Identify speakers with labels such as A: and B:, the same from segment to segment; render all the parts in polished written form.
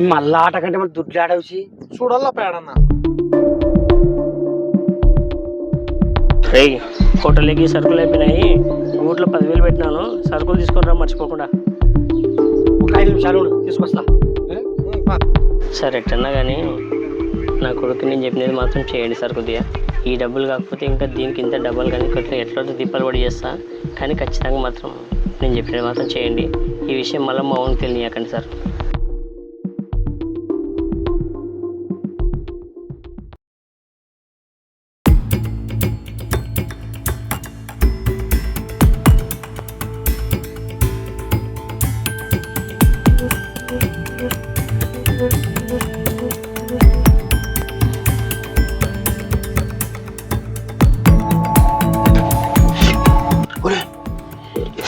A: మళ్ళా ఆట కంటే మళ్ళీ దుడ్లు ఆడవచ్చి
B: చూడాలా పేడన్నా
C: రేయ్ హోటల్కి సరుకులు అయిపోయినాయి ఊట్లో 10,000 పెట్టినాను సరుకులు తీసుకొని రా మర్చిపోకుండా.
A: ఒక 5 నిమిషాలు తీసుకొస్తా.
C: సరే ఎట్టన్నా కానీ నా కొడుకు నేను చెప్పినది మాత్రం చేయండి సార్ కొద్దిగా. ఈ డబ్బులు కాకపోతే ఇంకా దీనికి ఇంత డబ్బులు కానీ కొద్దిగా ఎట్లా దీపాలు పడి చేస్తా, కానీ ఖచ్చితంగా మాత్రం నేను చెప్పినది మాత్రం చేయండి. ఈ విషయం మళ్ళీ మా ఓన్కి తెలియకండి సార్.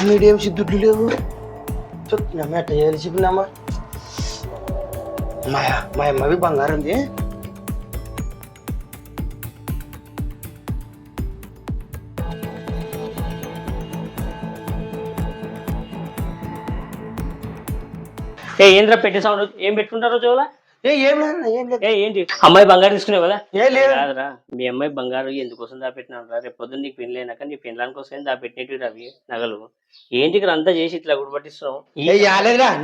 A: మీడియం దుడ్లు లేవు. నమ్మ ఎట్ట చేయాలి చెప్పినమ్మా. మా అమ్మవి బంగారం ఉంది.
C: ఏంద్రా పెట్టి సౌండ్ ఏం పెట్టుకుంటారో చోలా?
A: ఏం లేదు.
C: ఏంటి అమ్మాయి బంగారు తీసుకునేవు కదా?
A: లేదు
C: కాదురా, మీ అమ్మాయి బంగారు ఎందుకోసం దాపెట్టినావు రా? రేపు పొద్దున్న నీకు పెళ్ళైనాక నీ పెళ్ళాని కోసం దాపెట్టినట్టు అవి నగలు. ఏంటి ఇక్కడ అంతా చేసి ఇట్లా గుడి పట్టిస్తున్నావు?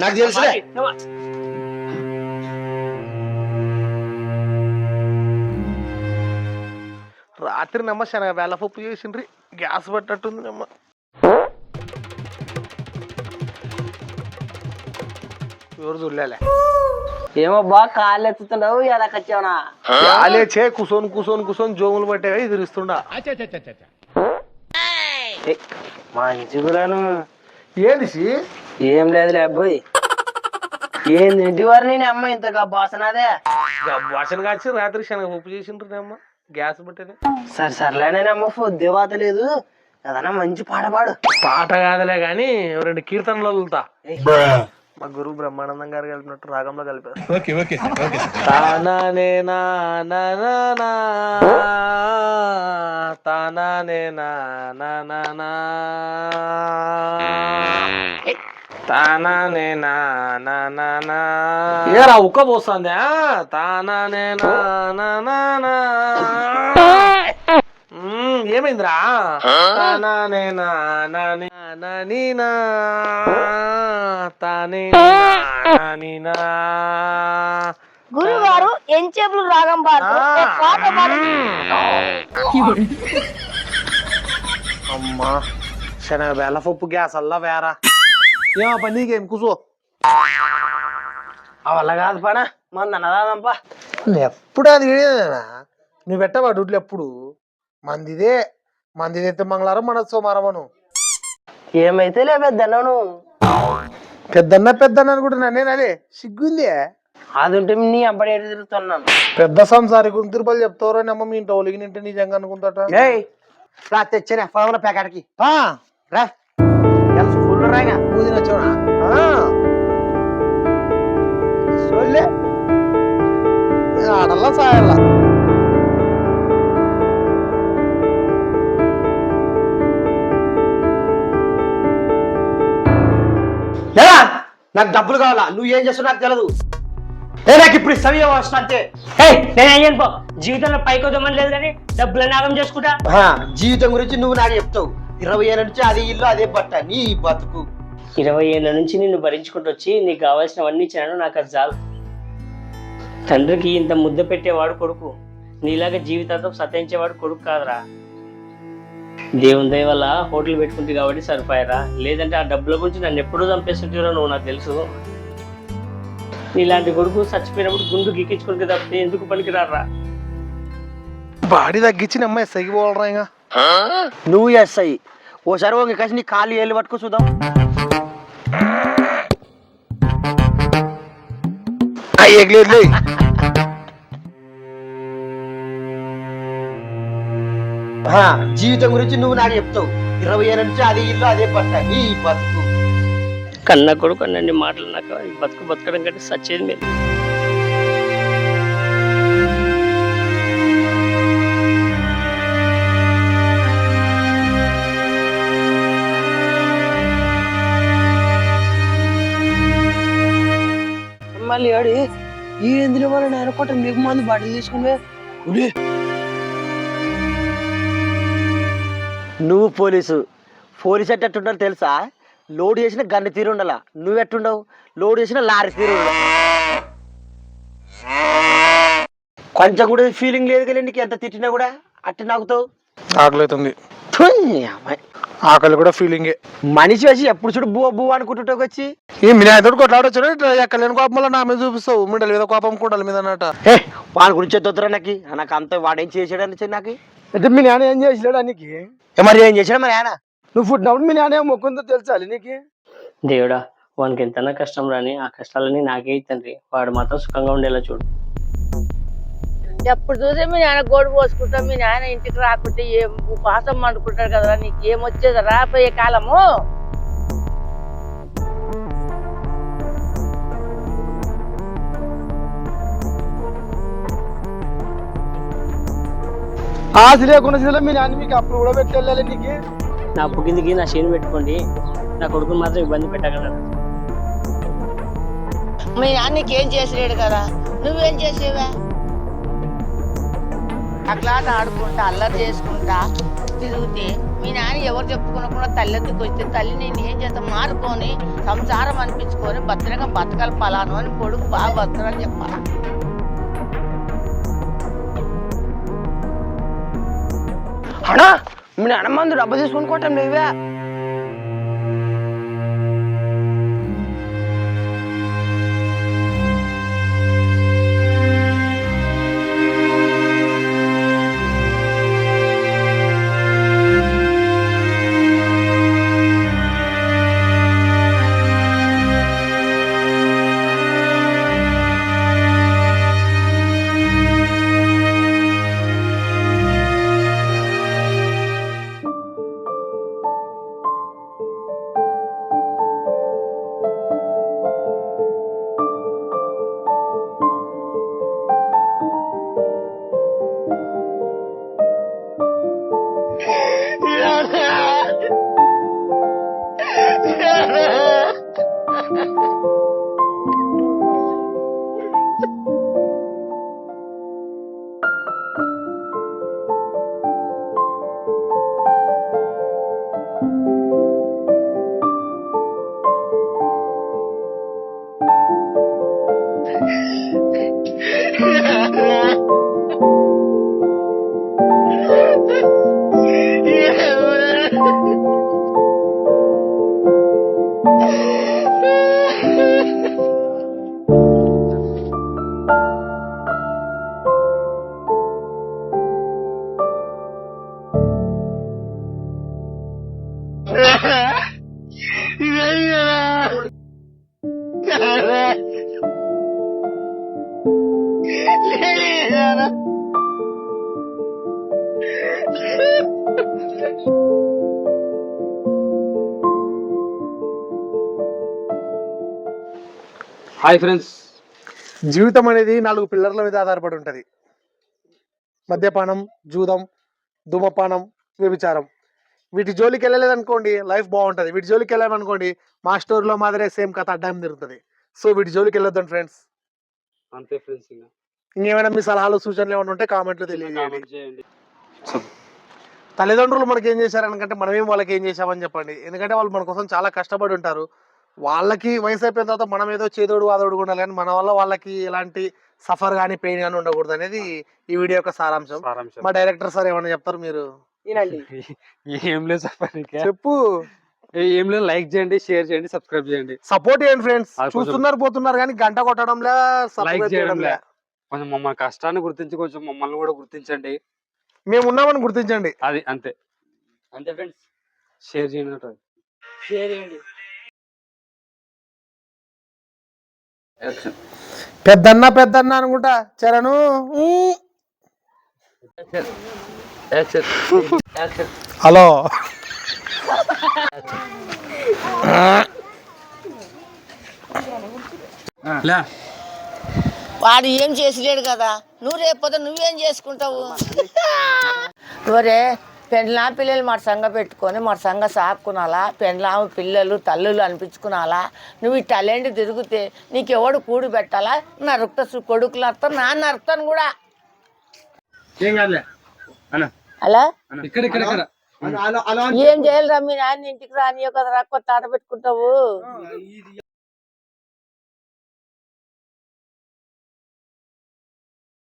A: నాకు తెలుసు.
B: రాత్రి నమ్మ శనగ వేళ పప్పు చేసిండ్రి, గ్యాస్ పట్టట్టుంది నమ్మ. ఎవరు చూడలే.
A: ఏమో బాగా కాళ్ళు ఎత్తుతున్నావు ఎలా కచ్చావునా?
B: కాలేచే కూసోని జోములు పట్టేవి ఎదురుస్తుండా.
A: మంచిగురాను.
B: ఏంది
A: ఏం లేదులే అబ్బాయి. ఏంది ఇంటి వారు నేను అమ్మ ఇంతగా బాసనాదే
B: వాసన కాచి రాత్రి శనగ పప్పు చేసిండ్రు అమ్మ, గ్యాస్ పట్టేది.
A: సర్లేనేనమ్మ పొద్దు వాత లేదు. ఏదన్నా మంచి పాట పాడు.
B: పాట కాదులే గాని 2 కీర్తనలు వదులుతా. మా గురువు బ్రహ్మానందం గారు కలిపినట్టు రాగంలో కలిపారు. తానానే నానా తానానే నానా తానానే నానా ఏరా ఉక్క పోస్తుందా? తానానే నానా ఏమైందిరా? తానానే నానా తానే నానా.
D: గురువు గారు ఎంచేపులు రాగం
B: అమ్మా శనగ వేళ పప్పు గ్యాస్ అల్లా వేరా. ఏమో పని నీకేం కూసో.
A: అవల్ల కాదు పనా మన అన్నదాదంపా.
B: ఎప్పుడు అది నువ్వు పెట్టవా డుడ్లు ఎప్పుడు? మందిదే అయితే మంగళవారం మన సోమవారం.
A: ఏమైతే లే పెద్దన్నాను.
B: పెద్దన్న అనుకుంటున్నా నేను. అదే సిగ్గుంది.
A: అది ఉంటే నీ అబ్బడి ఎటు తిరుగుతున్నాను.
B: పెద్ద సంసారి గురించి తిరుపతి చెప్తారో నమ్మ మీ ఇంటి ఒలిగి నింటే నిజంగా అనుకుంటాట.
A: రా తెచ్చానే పదవుల ప్యాకెట్కి రా. ఫుల్ రాగా పూజ వచ్చావునా? సోలే
B: ఆడల్లా సాయల్లా.
A: నాకు డబ్బులు కావాలా? నువ్వు ఏం చేస్తావు నాకు తెలియదు. నాకు ఇప్పుడు సమయ వస్తా అంతే.
C: నేను పో జీవితంలో పైకి వద్దామని లేదు కానీ డబ్బులు నాగం చేసుకుంటా.
A: జీవితం గురించి నువ్వు నాకు చెప్తావు. 20 ఏళ్ళ నుంచి అదే ఇల్లు అదే బట్ట నీ బతుకు.
C: 20 ఏళ్ళ నుంచి నిన్ను భరించుకుంటూ వచ్చి నీకు కావాల్సినవన్నీ ఇచ్చినాను. నాకు అది చాలు. తండ్రికి ఇంత ముద్ద పెట్టేవాడు కొడుకు, నీలాగా జీవితాంతం సతాయించేవాడు కొడుకు కాదురా. దేవుని దయ వల్ల హోటల్ పెట్టుకుంటే కాబట్టి సరిపోయారా, లేదంటే ఆ డబ్బుల గురించి నన్ను ఎప్పుడూ చంపేస్తుంటారో నువ్వు నాకు తెలుసు. నీలాంటి కొడుకు చచ్చిపోయినప్పుడు గుండు గీకించుకోనికి తప్పితే ఎందుకు పనికిరారా?
B: బాడీ తగ్గించిన అమ్మాయి సగిపోవాలరా. ఇంకా
A: నువ్వు ఎస్ఐ ఓసారి ఒక కలిసి నీ కాళ్ళు ఏళ్ళు పట్టుకో చూద్దాం.
B: ఎగలేదు.
A: జీవితం గురించి నువ్వు నాకు చెప్తావు. 20 ఏళ్ళ నుంచి అదే ఇల్లు అదే బట్ట నీ బతుకు.
C: కన్నా కొడుకు అన్నీ మాటలు నాకు బతకడం కంటే సచ్చేది మీరు.
A: మళ్ళీ డాడీ ఈ ఎందులో వాళ్ళ నేను కొట్ట మీకు మంది బట్టలు తీసుకునే నువ్వు పోలీసు అంటే ఎట్టుండాలి తెలుసా? లోడ్ చేసిన గన్ను తీరు ఉండాల. నువ్వు ఎట్టుండవు? లోడ్ చేసిన లారీ తీరు ఉండాలి. కొంచెం కూడా ఫీలింగ్ లేదు కదా నీకు, ఎంత తిట్టినా కూడా అట్టి నాకుతావు.
B: ఆకలి అవుతుంది. ఆకలి కూడా ఫీలింగే.
A: మనిషి వచ్చి ఎప్పుడు చూడు బువ్వ బువ్వ అనుకుంటుంటావు వచ్చి.
B: ఈ మినాయతో కొట్లాడొచ్చు ఎక్కలేని కోపంలో నా మీద చూపిస్తావు. మిడల మీద కోపం కుండల మీద అన్నట.
A: వాని గురించి ఎద్దొద్దురా నాకు అంత వాడేం చేసాడని నాకు.
E: అంటే మీ నాన్న ఏం చేసినాడు నీకు?
A: మరి ఏం చేసాడు మరి ఆయన?
E: నువ్వు పుట్టినప్పుడు మీ నాన్న మొక్కుందో తెలుసాలి నీకు?
C: దేవుడా, వానికి ఎంతనా కష్టం రాని ఆ కష్టాలని నాకే తండ్రి. వాడు మాత్రం సుఖంగా ఉండేలా చూడు.
D: ఎప్పుడు చూసే మీ నాన్న గోడు పోసుకుంటాం, మీ నాన్న ఇంటికి రాకుంటే ఏం ఉపాసం అనుకుంటారు కదరా, నీకేం వచ్చేది రాబోయే కాలము.
E: ఆశ లేకుండా మీ నాన్న మీకు అప్పుడు కూడా పెట్టి వెళ్ళాలి నీకు.
C: నా పుకిందికి నా చేను పెట్టుకోండి, నా కొడుకుని మాత్రం ఇబ్బంది పెట్టగలరు.
D: మీ నాన్న నీకేం చేసలేడు కదా, నువ్వేం చేసేవా? అట్లా ఆడుకుంటా అల్లరి చేసుకుంటా తిరిగితే మీ నాన్న ఎవరు చెప్పుకోకుండా తల్లెత్తుకు వస్తే తల్లి నేను ఏం చేస్తా మారుకొని సంసారం అనిపించుకొని భద్రంగా బతకాలి పలాను అని కొడుకు బాగా భద్రని చెప్పాలి.
A: అన్నా మీ నాన్న మందు డబ్బు తీసుకొని కొట్టం లేవే.
B: హాయ్ ఫ్రెండ్స్, జీవితం అనేది 4 పిల్లర్ల మీద ఆధారపడి ఉంటుంది. మద్యపానం, జూదం, ధూమపానం, వ్యభిచారం. వీటి జోలికి వెళ్ళలేదనుకోండి లైఫ్ బాగుంటుంది. వీటి జోలికి వెళ్ళామనుకోండి మా స్టోరీలో మాదిరే సేమ్ కథ అడ్డాయం తిరుగుతుంది. సో వీటి జోలికి వెళ్ళొద్దాం ఫ్రెండ్స్.
F: అంతే ఫ్రెండ్స్.
B: ఇంకేమైనా మీ సలహాలు సూచనలు ఏమైనా ఉంటే కామెంట్లో తెలియజేయండి. తల్లిదండ్రులు మనకి ఏం చేశారనుకంటే మనమేం వాళ్ళకి ఏం చేశామని చెప్పండి. ఎందుకంటే వాళ్ళు మన కోసం చాలా కష్టపడి ఉంటారు. వాళ్ళకి వయసు అయిపోయిన తర్వాత మనం ఏదో చేదోడు వాదోడు ఉండాలి, కానీ మన వల్ల వాళ్ళకి ఎలాంటి సఫర్ కానీ పెయిన్ కానీ ఉండకూడదు అనేది ఈ వీడియో యొక్క సారాంశం. మా డైరెక్టర్ సార్ ఏమన్నా చెప్తారు మీరు?
F: ఏం లేదు చెప్పడానికి,
B: చెప్పు.
F: ఏం లేదు, లైక్ చేయండి, షేర్ చేయండి, సబ్స్క్రైబ్ చేయండి,
B: సపోర్ట్ చేయండి ఫ్రెండ్స్. చూస్తున్నారు పోతున్నారు కానీ గంట కొట్టడంలే,
F: లైక్ చేయడంలే. కొంచెం మమ్మల్ని కష్టాన్ని గుర్తించి కొంచెం మమ్మల్ని కూడా గుర్తించండి.
B: మేము ఉన్నామని గుర్తించండి.
F: అది అంతే అంతే ఫ్రెండ్స్. షేర్ చేయండి.
B: పెద్దన్న అనుకుంటా చరణు. హలో,
D: వాడు ఏం చేసలేడు కదా, నువ్వు రేపు నువ్వేం చేసుకుంటావు? ఒరే పెండ్లా పిల్లలు మా సంఘ పెట్టుకొని మా సంఘ సాక్కునాలా, పెండ్లాము పిల్లలు తల్లులు అనిపించుకునాలా. నువ్వు ఈ టాలెంట్ తిరిగితే నీకు ఎవడు కూడి పెట్టాలా? నరుకుతా కొడుకులు అర్థం నా నరుకుతాను కూడా. అలా ఏం చేయాలిరా? మీ నాన్న ఇంటికి రాని కదరా, కొత్త ఆట పెట్టుకుంటావు.